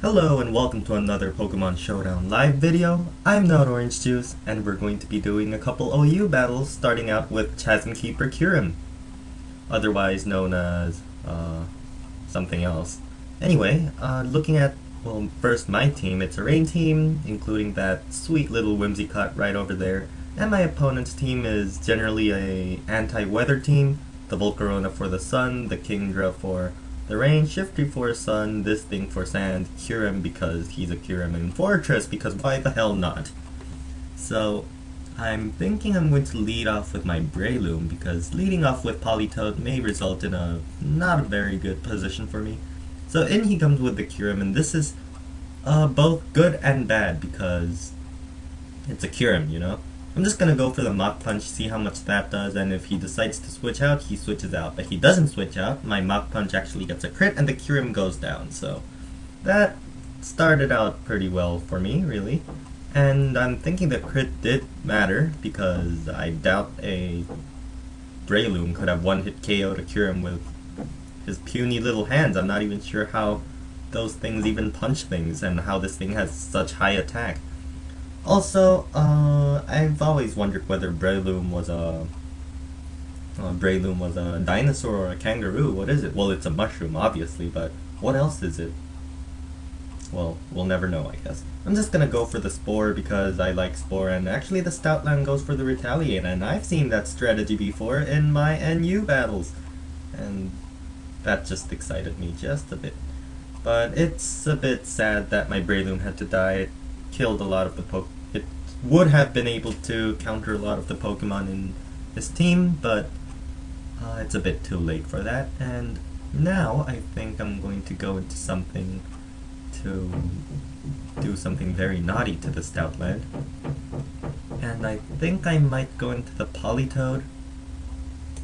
Hello and welcome to another Pokemon Showdown live video. I'm not Orangejuice, and we're going to be doing a couple OU battles, starting out with Chasm Keeper Kyurem, otherwise known as, something else. Anyway, looking at, well, first my team, it's a rain team, including that sweet little Whimsicott right over there, and my opponent's team is generally a anti-weather team, the Volcarona for the sun, the Kingdra for the rain, Shiftry for sun, this thing for sand, Kyurem because he's a Kyurem, and Fortress because why the hell not? So, I'm thinking I'm going to lead off with my Breloom because leading off with Politoed may result in a not a very good position for me. So in he comes with the Kyurem, and this is both good and bad because it's a Kyurem, you know? I'm just gonna go for the Mach Punch, see how much that does, and if he decides to switch out, he switches out. But if he doesn't switch out, my Mach Punch actually gets a crit, and the Kyurem goes down. So that started out pretty well for me, really. And I'm thinking that crit did matter, because I doubt a Breloom could have one-hit KO'd a Kyurem with his puny little hands. I'm not even sure how those things even punch things, and how this thing has such high attack. Also, I've always wondered whether Breloom was a dinosaur or a kangaroo. What is it? Well, it's a mushroom, obviously, but what else is it? Well, we'll never know, I guess. I'm just gonna go for the Spore because I like Spore, and actually the Stoutland goes for the Retaliate, and I've seen that strategy before in my NU battles, and that just excited me just a bit. But it's a bit sad that my Breloom had to die. It killed a lot of the it would have been able to counter a lot of the Pokemon in his team, but it's a bit too late for that. And now I think I'm going to go into something to do something very naughty to the Stoutland. And I think I might go into the Politoed.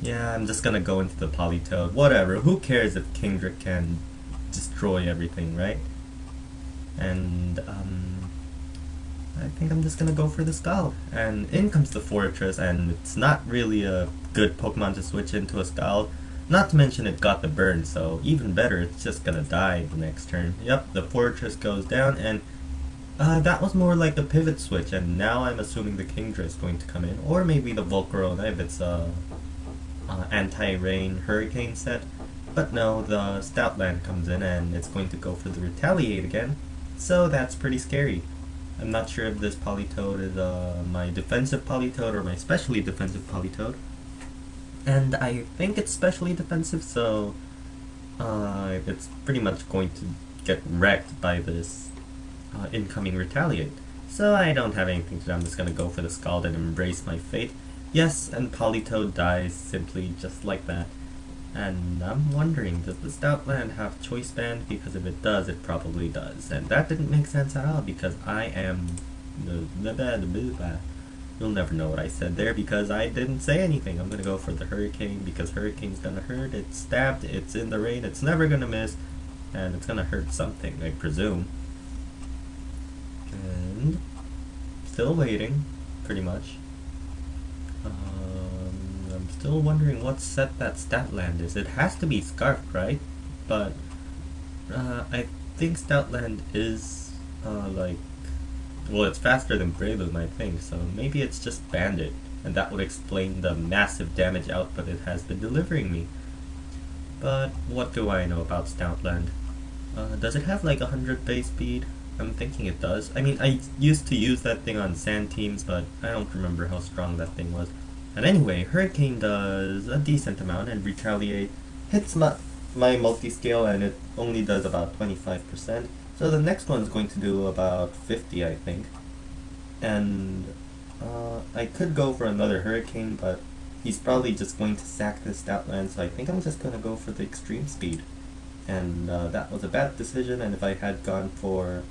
Yeah, I'm just gonna go into the Politoed. Whatever, who cares if Kingdra can destroy everything, right? And, I think I'm just gonna go for the Scald. And in comes the Fortress, and it's not really a good Pokemon to switch into a Scald. Not to mention it got the burn, so even better, it's just gonna die the next turn. Yep, the Fortress goes down, and that was more like a pivot switch, and now I'm assuming the Kingdra is going to come in. Or maybe the Volcarona if it's a anti-rain hurricane set. But no, the Stoutland comes in, and it's going to go for the Retaliate again. So that's pretty scary. I'm not sure if this Politoed is my defensive Politoed or my specially defensive Politoed. And I think it's specially defensive, so it's pretty much going to get wrecked by this incoming Retaliate. So I don't have anything to do, I'm just gonna go for the Scald and embrace my fate. Yes, and Politoed dies simply just like that. And I'm wondering, does the Stoutland have Choice Band? Because if it does, it probably does. And that didn't make sense at all, because I am you'll never know what I said there, because I didn't say anything. I'm gonna go for the Hurricane, because Hurricane's gonna hurt. It's stabbed, it's in the rain, it's never gonna miss, and it's gonna hurt something, I presume. And still waiting, pretty much. I'm still wondering what set that Stoutland is. It has to be Scarfed, right? But I think Stoutland is like, well, it's faster than Breloom, I think, so maybe it's just Bandit, and that would explain the massive damage output it has been delivering me. But what do I know about Stoutland? Does it have like 100 base speed? I'm thinking it does. I mean, I used to use that thing on sand teams, but I don't remember how strong that thing was. And anyway, Hurricane does a decent amount, and Retaliate hits my multi-scale, and it only does about 25%. So the next one's going to do about 50, I think. And I could go for another Hurricane, but he's probably just going to sack this Stoutland, so I think I'm just going to go for the Extreme Speed. And that was a bad decision, and if I had gone for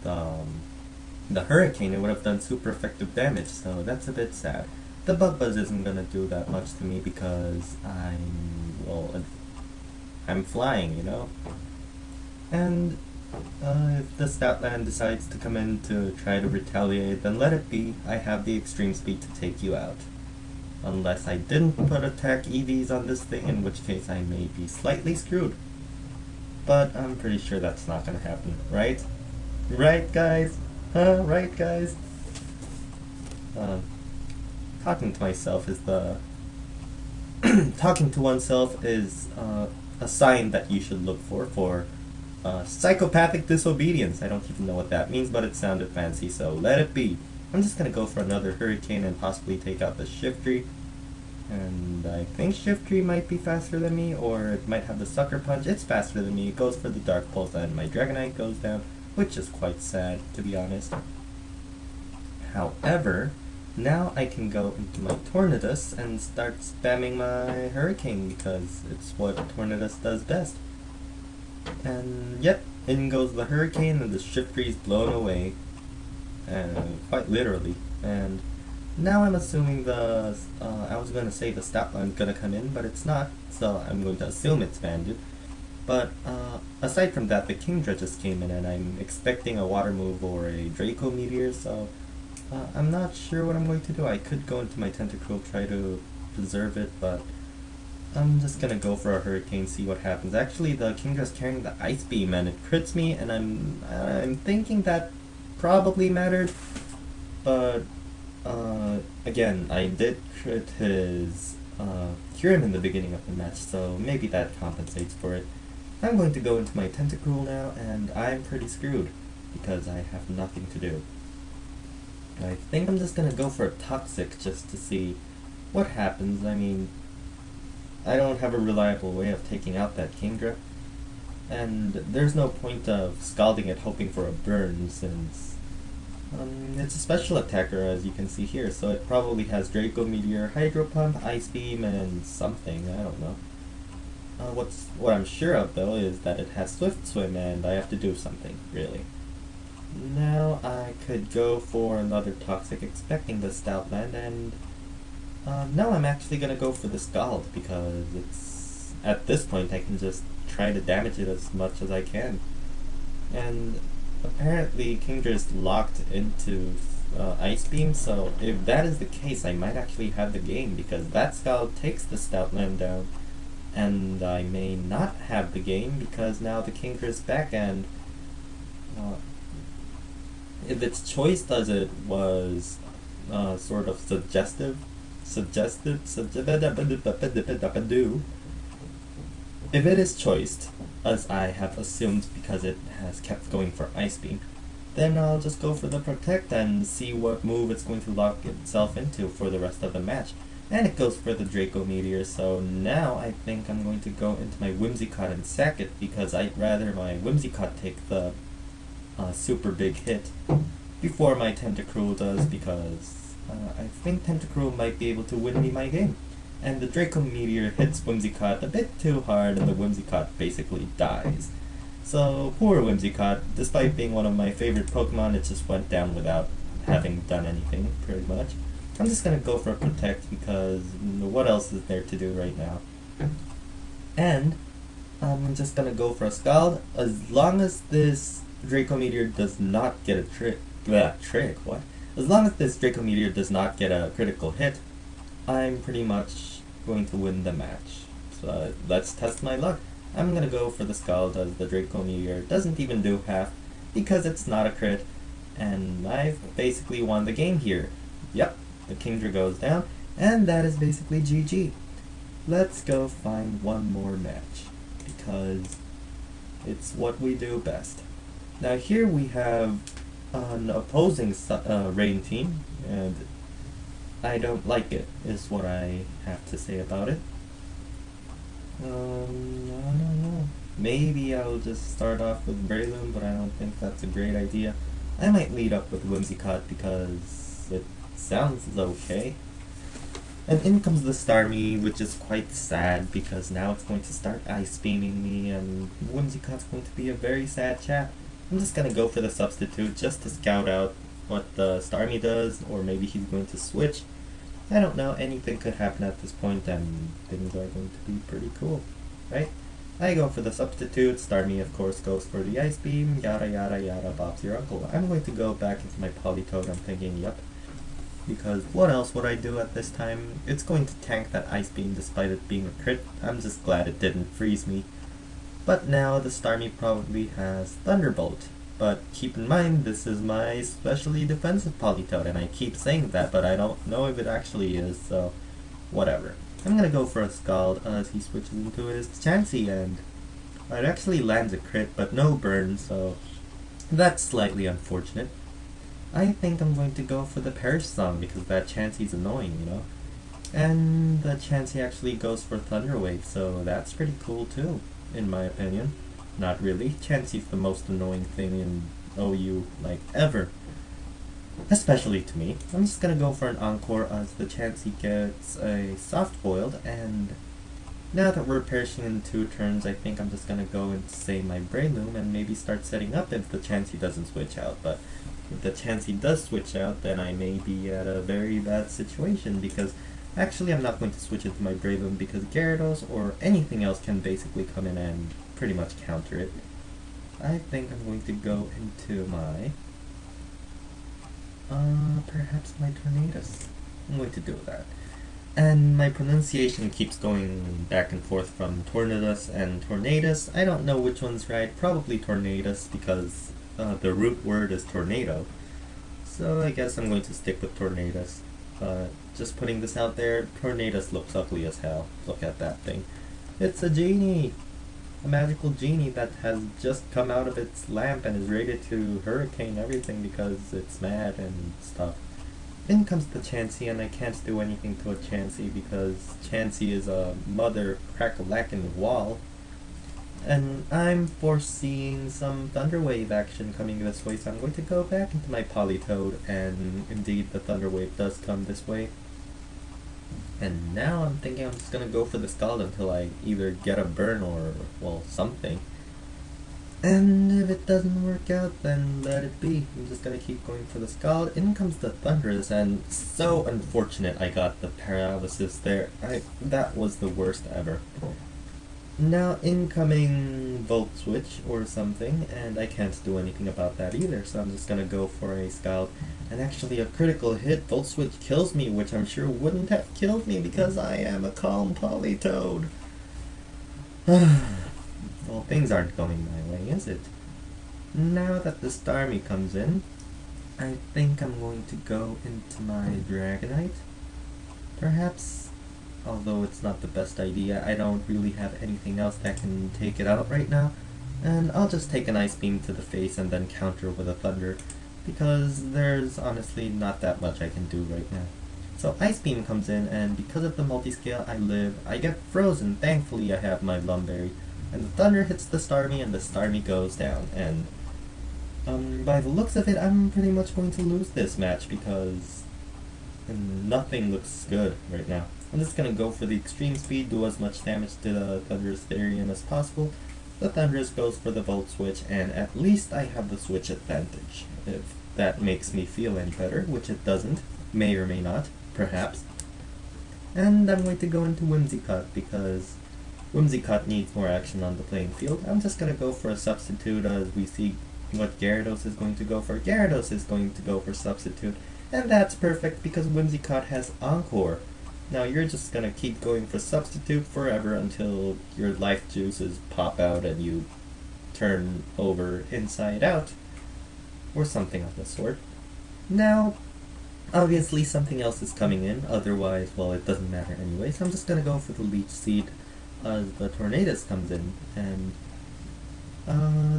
the Hurricane, it would have done super effective damage, so that's a bit sad. The Bug Buzz isn't gonna do that much to me because I'm flying, you know? And if the Stoutland decides to come in to try to retaliate, then let it be. I have the Extreme Speed to take you out. Unless I didn't put attack EVs on this thing, in which case I may be slightly screwed. but I'm pretty sure that's not gonna happen, right? Right, guys? Huh? Right, guys? Um, talking to myself is the... talking to oneself is a sign that you should look for psychopathic disobedience. I don't even know what that means, but it sounded fancy, so let it be. I'm just gonna go for another hurricane and possibly take out the Shiftry. And I think Shiftry might be faster than me, or it might have the Sucker Punch. It's faster than me. It goes for the Dark Pulse, and my Dragonite goes down, which is quite sad, to be honest. However, now I can go into my Tornadus and start spamming my Hurricane, because it's what Tornadus does best. And yep, in goes the Hurricane, and the Shiftry's blown away. Quite literally. And now I'm assuming the, I was going to say the Stoutland's going to come in, but it's not, so I'm going to assume it's banded. But aside from that, the Kingdra just came in, and I'm expecting a Water move or a Draco Meteor, so I'm not sure what I'm going to do. I could go into my Tentacruel, try to preserve it, but I'm just going to go for a Hurricane, see what happens. Actually, the Kingdra's carrying the Ice Beam, and it crits me, and I'm thinking that probably mattered, but again, I did crit his Kyurem in the beginning of the match, so maybe that compensates for it. I'm going to go into my Tentacruel now, and I'm pretty screwed, because I have nothing to do. I think I'm just gonna go for a Toxic just to see what happens. I mean, I don't have a reliable way of taking out that Kingdra, and there's no point of scalding it hoping for a burn, since it's a special attacker, as you can see here, so it probably has Draco Meteor, Hydro Pump, Ice Beam, and something, I don't know. What I'm sure of, though, is that it has Swift Swim, and I have to do something, really. Now I could go for another Toxic, expecting the Stoutland, and now I'm actually gonna go for the Scald, because it's, at this point, I can just try to damage it as much as I can. And apparently Kingdra is locked into Ice Beam, so if that is the case, I might actually have the game, because that Scald takes the Stoutland down, and I may not have the game, because now the Kingdra is back, and if its choice does it was sort of suggestive, if it is choiced, as I have assumed because it has kept going for Ice Beam, then I'll just go for the Protect and see what move it's going to lock itself into for the rest of the match. And it goes for the Draco Meteor, so now I think I'm going to go into my Whimsicott and sack it, because I'd rather my Whimsicott take the super big hit before my Tentacruel does, because I think Tentacruel might be able to win me my game. And the Draco Meteor hits Whimsicott a bit too hard, and the Whimsicott basically dies. So, poor Whimsicott, despite being one of my favorite Pokemon, it just went down without having done anything, pretty much. I'm just gonna go for a Protect, because what else is there to do right now? And I'm just gonna go for a Scald, as long as this Draco Meteor does not get a As long as this Draco Meteor does not get a critical hit, I'm pretty much going to win the match. So let's test my luck. I'm gonna go for the Scald, as the Draco Meteor doesn't even do half, because it's not a crit, and I've basically won the game here. Yep, the Kingdra goes down, and that is basically GG. Let's go find one more match, because it's what we do best. Now here we have an opposing rain team, and I don't like it, is what I have to say about it. I don't know. Maybe I'll just start off with Breloom, but I don't think that's a great idea. I might lead up with Whimsicott, because it sounds okay. And in comes the Starmie, which is quite sad, because now it's going to start Ice Beaming me, and Whimsicott's going to be a very sad chap. I'm just gonna go for the substitute, just to scout out what the Starmie does, or maybe he's going to switch. I don't know, anything could happen at this point, and things are going to be pretty cool, right? I go for the substitute, Starmie of course goes for the Ice Beam, yada yada yada, Bob's your uncle. I'm going to go back into my Politoed, I'm thinking, yep. Because what else would I do at this time? It's going to tank that Ice Beam despite it being a crit. I'm just glad it didn't freeze me. But now the Starmie probably has Thunderbolt. But keep in mind, this is my specially defensive Politoed, and I keep saying that, but I don't know if it actually is, so whatever. I'm gonna go for a Scald as he switches into his Chansey, and it actually lands a crit, but no burn, so that's slightly unfortunate. I think I'm going to go for the Perish Song because that Chansey's annoying, you know? And the Chansey actually goes for Thunder Wave, so that's pretty cool too, in my opinion. Not really. Chansey's the most annoying thing in OU, like, ever. Especially to me. I'm just gonna go for an Encore as the Chansey gets a Soft Boiled, and now that we're perishing in 2 turns, I think I'm just gonna go and save my Breloom and maybe start setting up if the Chansey doesn't switch out. But if the Chansey does switch out, then I may be at a very bad situation, because actually I'm not going to switch into my Breloom because Gyarados or anything else can basically come in and pretty much counter it. I think I'm going to go into my perhaps my Tornadus. I'm going to do that. And my pronunciation keeps going back and forth from Tornadus and Tornadus. I don't know which one's right. Probably Tornadus because the root word is tornado. So I guess I'm going to stick with Tornadus. Just putting this out there, Tornadus looks ugly as hell. Look at that thing. It's a genie! A magical genie that has just come out of its lamp and is ready to hurricane everything because it's mad and stuff. In comes the Chansey, and I can't do anything to a Chansey because Chansey is a mother crack-a-lackin' wall. And I'm foreseeing some Thunder Wave action coming this way, so I'm going to go back into my Politoed, and indeed the Thunder Wave does come this way. And now I'm thinking I'm just gonna go for the Scald until I either get a burn or, well, something. And if it doesn't work out, then let it be. I'm just gonna keep going for the Scald. In comes the Thundurus, and so unfortunate I got the paralysis there. That was the worst ever. Now incoming Volt Switch or something, and I can't do anything about that either, so I'm just gonna go for a Scald. And actually a critical hit, Volt Switch kills me, which I'm sure wouldn't have killed me because I am a calm Politoed. Well, things aren't going my way, is it? Now that the Starmie comes in, I think I'm going to go into my Dragonite. Perhaps, although it's not the best idea, I don't really have anything else that can take it out right now. And I'll just take an Ice Beam to the face and then counter with a Thunder, because there's honestly not that much I can do right now. So Ice Beam comes in, and because of the multi-scale I live, I get frozen. Thankfully I have my Lumberry. And the Thunder hits the Starmie, and the Starmie goes down. And by the looks of it, I'm pretty much going to lose this match because nothing looks good right now. I'm just going to go for the extreme speed, do as much damage to the Thundurus Therian as possible. The Thundurus goes for the Volt Switch, and at least I have the Switch advantage. If that makes me feel any better, which it doesn't. May or may not, perhaps. And I'm going to go into Whimsicott because Whimsicott needs more action on the playing field. I'm just going to go for a Substitute as we see what Gyarados is going to go for. Gyarados is going to go for Substitute, and that's perfect because Whimsicott has Encore. Now you're just going to keep going for Substitute forever until your life juices pop out and you turn over inside out, or something of the sort. Now, obviously something else is coming in, otherwise, well, it doesn't matter anyway, so I'm just going to go for the Leech Seed as the Tornadus comes in, and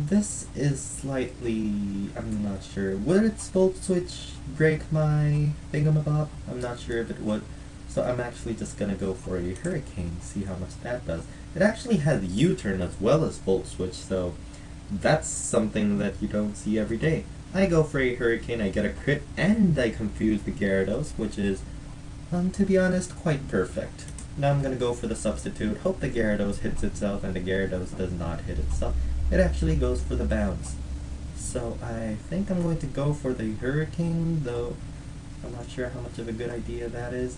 this is slightly, I'm not sure, would its Volt Switch break my thingamabob? I'm not sure if it would, so I'm actually just gonna go for a Hurricane, see how much that does. It actually has U-turn as well as Volt Switch, so that's something that you don't see every day. I go for a Hurricane, I get a crit, and I confuse the Gyarados, which is, to be honest, quite perfect. Now I'm going to go for the Substitute, hope the Gyarados hits itself, and the Gyarados does not hit itself. It actually goes for the bounce. So I think I'm going to go for the Hurricane, though I'm not sure how much of a good idea that is.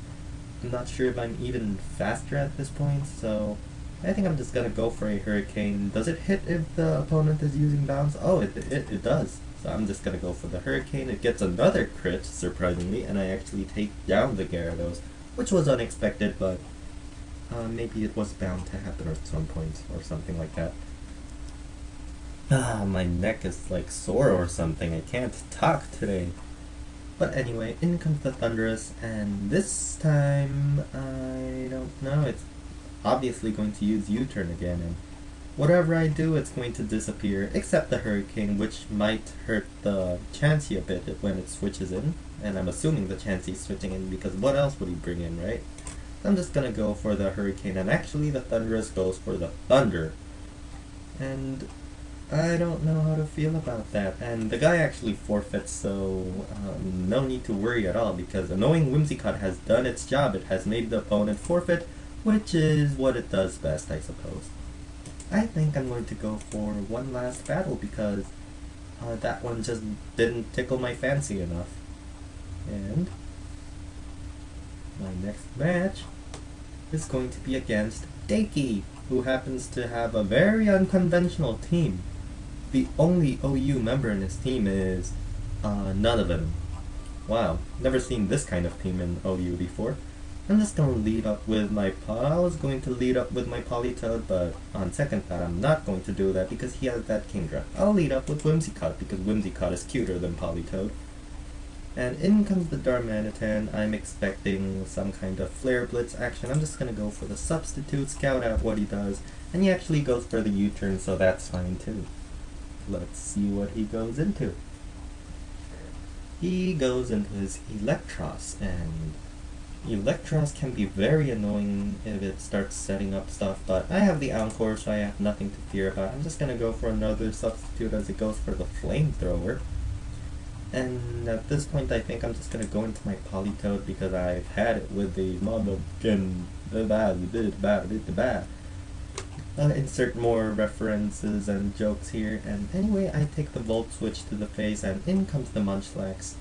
I'm not sure if I'm even faster at this point, so I think I'm just going to go for a Hurricane. Does it hit if the opponent is using bounce? Oh, it does. So I'm just going to go for the Hurricane. It gets another crit, surprisingly, and I actually take down the Gyarados, which was unexpected, but maybe it was bound to happen at some point, or something like that. Ah, my neck is like sore or something. I can't talk today. But anyway, in comes the Thunderous, and this time, I don't know, it's obviously going to use U-turn again, and whatever I do, it's going to disappear, except the Hurricane, which might hurt the Chansey a bit when it switches in, and I'm assuming the Chansey's switching in, because what else would he bring in, right? I'm just gonna go for the Hurricane, and actually the Thunderous goes for the Thunder. And I don't know how to feel about that. And the guy actually forfeits, so no need to worry at all, because Annoying Whimsicott has done its job. It has made the opponent forfeit, which is what it does best, I suppose. I think I'm going to go for one last battle, because that one just didn't tickle my fancy enough. And my next match is going to be against Daki, who happens to have a very unconventional team. The only OU member in his team is none of them. Wow, never seen this kind of team in OU before. I'm just gonna lead up with my I was going to lead up with my Politoed, but on second thought I'm not going to do that because he has that Kingdra. I'll lead up with Whimsicott because Whimsicott is cuter than Politoed. And in comes the Darmanitan. I'm expecting some kind of Flare Blitz action. I'm just gonna go for the substitute, scout out what he does, and he actually goes for the U-turn, so that's fine too. Let's see what he goes into. He goes into his Electros, and Electros can be very annoying if it starts setting up stuff, but I have the Encore, so I have nothing to fear about. I'm just gonna go for another substitute as it goes for the Flamethrower. And at this point I think I'm just gonna go into my Politoed because I've had it with the motherfucking insert more references and jokes here, and anyway, I take the Volt Switch to the face, and in comes the Munchlax.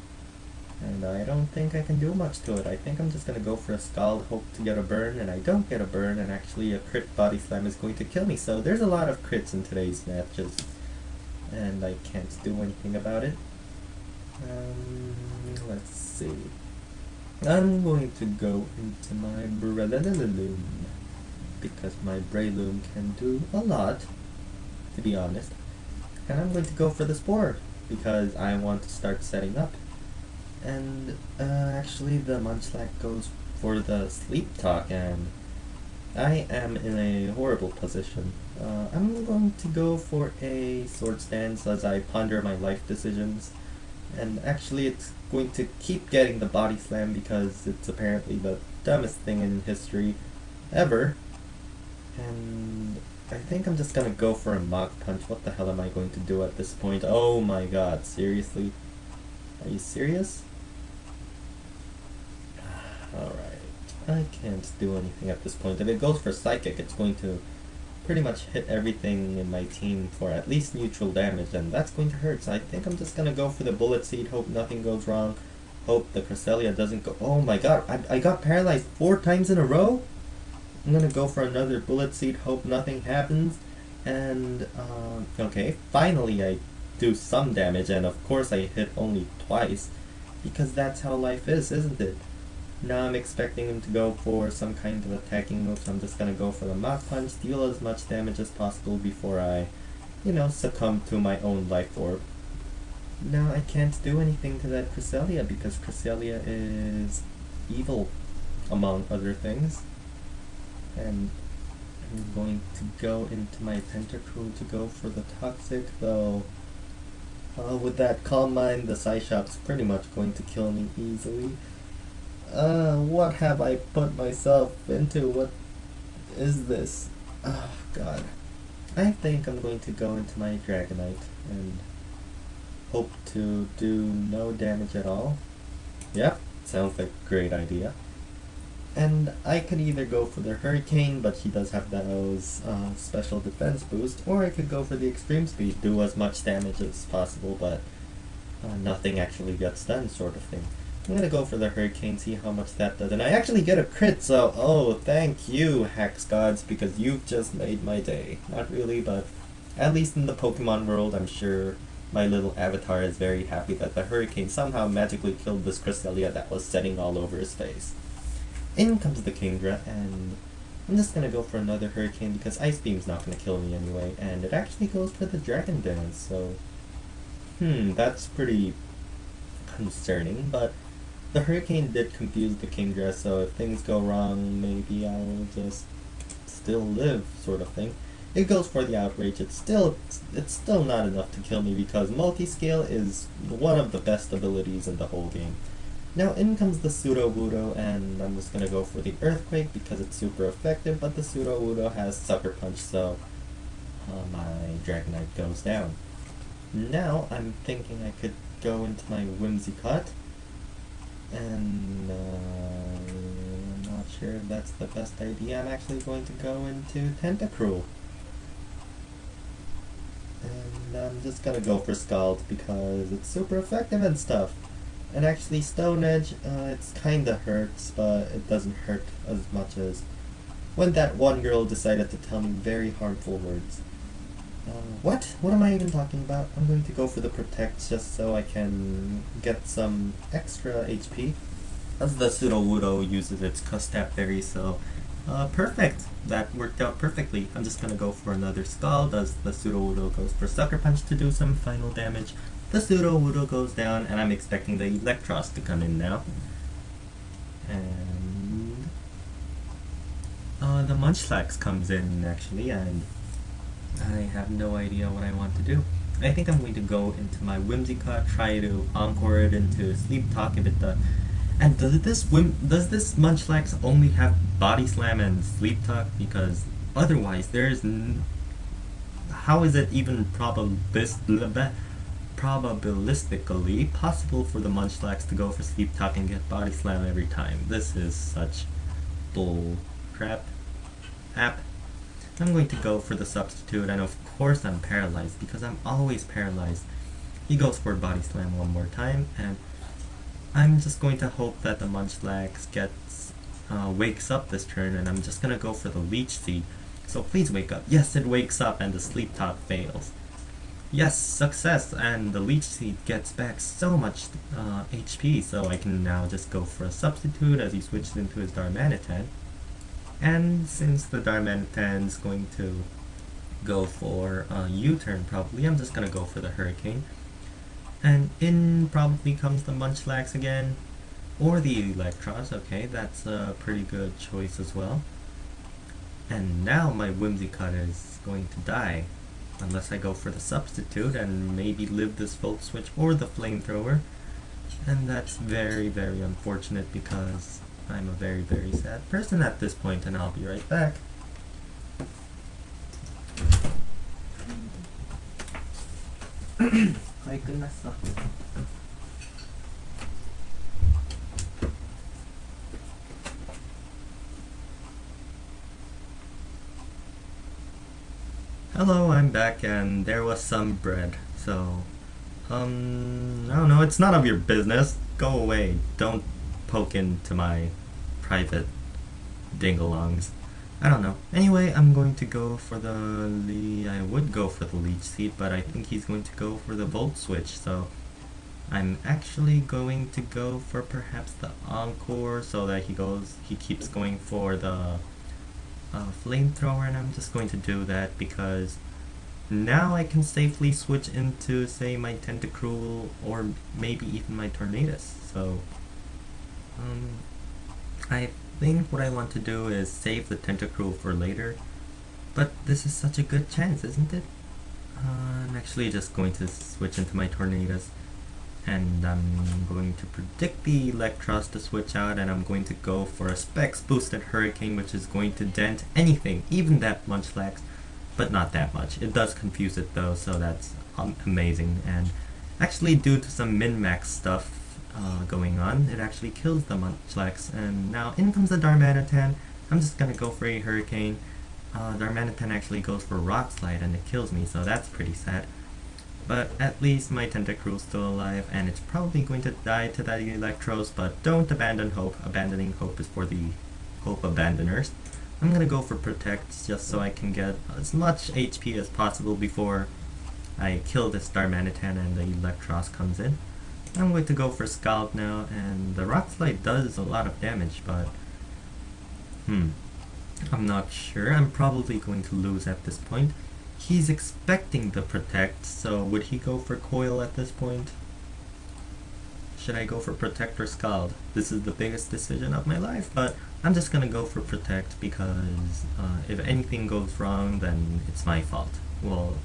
And I don't think I can do much to it. I think I'm just gonna go for a Scald, hope to get a burn, and I don't get a burn, and actually a crit Body Slam is going to kill me, so there's a lot of crits in today's matches, and I can't do anything about it. Let's see. I'm going to go into my Breloom, because my Breloom can do a lot, to be honest. And I'm going to go for the Spore, because I want to start setting up. And actually the Munchlax goes for the Sleep Talk, and I am in a horrible position. I'm going to go for a Sword Stance as I ponder my life decisions. And actually it's going to keep getting the Body Slam because it's apparently the dumbest thing in history ever. And I think I'm just gonna go for a Mach Punch. What the hell am I going to do at this point? Oh my god, seriously? Are you serious? Alright, I can't do anything at this point. If it goes for Psychic, it's going to pretty much hit everything in my team for at least neutral damage, and that's going to hurt, so I think I'm just gonna go for the Bullet Seed, hope nothing goes wrong, hope the Cresselia doesn't go— oh my god, I got paralyzed 4 times in a row? I'm gonna go for another Bullet Seed, hope nothing happens, and okay, finally I do some damage, and of course I hit only twice, because that's how life is, isn't it? Now I'm expecting him to go for some kind of attacking move, so I'm just gonna go for the Mach Punch, deal as much damage as possible before I, you know, succumb to my own Life Orb. Now I can't do anything to that Cresselia because Cresselia is evil, among other things. And I'm going to go into my Tentacruel to go for the Toxic, though with that Calm Mind, the Psyshop's pretty much going to kill me easily. What have I put myself into? What is this? Oh god. I think I'm going to go into my Dragonite and hope to do no damage at all. Yep, sounds like a great idea. And I could either go for the Hurricane, but he does have those special defense boost, or I could go for the Extreme Speed, do as much damage as possible, but nothing actually gets done, sort of thing. I'm gonna go for the Hurricane, see how much that does, and I actually get a crit, so oh, thank you, Hex Gods, because you've just made my day. Not really, but at least in the Pokemon world, I'm sure my little avatar is very happy that the Hurricane somehow magically killed this Cresselia that was setting all over his face. In comes the Kingdra, and I'm just gonna go for another Hurricane because Ice Beam's not gonna kill me anyway, and it actually goes for the Dragon Dance, so... that's pretty concerning, but the Hurricane did confuse the Kingdra, so if things go wrong, maybe I'll just still live, sort of thing. It goes for the Outrage. It's still not enough to kill me because Multi-Scale is one of the best abilities in the whole game. Now in comes the Pseudo-Wudo, and I'm just gonna go for the Earthquake because it's super effective, but the Pseudo-Wudo has Sucker Punch, so my Dragonite goes down. Now I'm thinking I could go into my Whimsicott, and I'm not sure if that's the best idea. I'm actually going to go into Tentacruel. And I'm just gonna go for Scald because it's super effective and stuff. And actually Stone Edge, it's kinda hurts, but it doesn't hurt as much as when that one girl decided to tell me very harmful words. What? What am I even talking about? I'm going to go for the Protect just so I can get some extra HP. As the Pseudo-Wudo uses its Custap Berry, so perfect! That worked out perfectly. I'm just gonna go for another Scald as the Pseudo-Wudo goes for Sucker Punch to do some final damage. The Pseudo-Wudo goes down, and I'm expecting the Electros to come in now. And the Munchlax comes in actually, and I have no idea what I want to do. I think I'm going to go into my Whimsicott, try to Encore it into Sleep Talk if it does. And does this Munchlax only have Body Slam and Sleep Talk? Because otherwise there's how is it even probabilistically possible for the Munchlax to go for Sleep Talk and get Body Slam every time? This is such bull crap. I'm going to go for the Substitute, and of course I'm paralyzed because I'm always paralyzed. He goes for Body Slam one more time, and I'm just going to hope that the Munchlax wakes up this turn, and I'm just gonna go for the Leech Seed. So please wake up. Yes, it wakes up, and the Sleep Talk fails. Yes, success, and the Leech Seed gets back so much HP, so I can now just go for a Substitute as he switches into his Darmanitan. And since the Darmanitan is going to go for a U-turn probably, I'm just gonna go for the Hurricane. And in probably comes the Munchlax again, or the Electros. Okay, that's a pretty good choice as well. And now my Whimsicott is going to die, unless I go for the Substitute and maybe live this Volt Switch or the Flamethrower. And that's very, very unfortunate because I'm a very, very sad person at this point, and I'll be right back. My goodness. Hello, I'm back, and there was some bread, so, I don't know, it's none of your business. Go away. Don't poke into my private dingalongs. I don't know. Anyway, I'm going to go for I would go for the Leech Seed, but I think he's going to go for the Volt Switch, so I'm actually going to go for perhaps the Encore so that he keeps going for the Flamethrower, and I'm just going to do that because now I can safely switch into, say, my Tentacruel or maybe even my Tornadus. So I think what I want to do is save the Tentacruel for later, but this is such a good chance, isn't it? I'm actually just going to switch into my Tornadus, and I'm going to predict the Electros to switch out, and I'm going to go for a Specs boosted Hurricane, which is going to dent anything, even that Munchlax, but not that much. It does confuse it though, so that's amazing, and actually due to some min-max stuff going on, it actually kills the Munchlax. And now in comes the Darmanitan. I'm just gonna go for a Hurricane. Darmanitan actually goes for Rock Slide and it kills me, so that's pretty sad. But at least my Tentacruel's still alive, and it's probably going to die to that Electros, but don't abandon hope. Abandoning hope is for the hope abandoners. I'm gonna go for Protect just so I can get as much HP as possible before I kill this Darmanitan and the Electros comes in. I'm going to go for Scald now, and the Rock Slide does a lot of damage, but I'm not sure. I'm probably going to lose at this point. He's expecting the protect, so would he go for coil at this point? Should I go for protect or scald? This is the biggest decision of my life, but I'm just gonna go for protect because if anything goes wrong, then it's my fault. Well,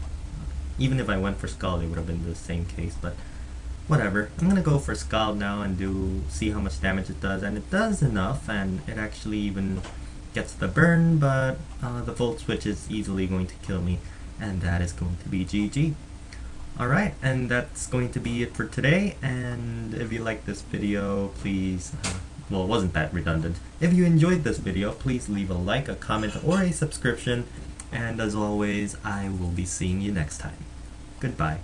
even if I went for scald, it would have been the same case, but whatever. I'm gonna go for scald now and see how much damage it does, and it does enough, and it actually even gets the burn, but the volt switch is easily going to kill me, and that is going to be GG. Alright, and that's going to be it for today, and if you like this video, please, well, it wasn't that redundant. If you enjoyed this video, please leave a like, a comment, or a subscription, and as always, I will be seeing you next time. Goodbye.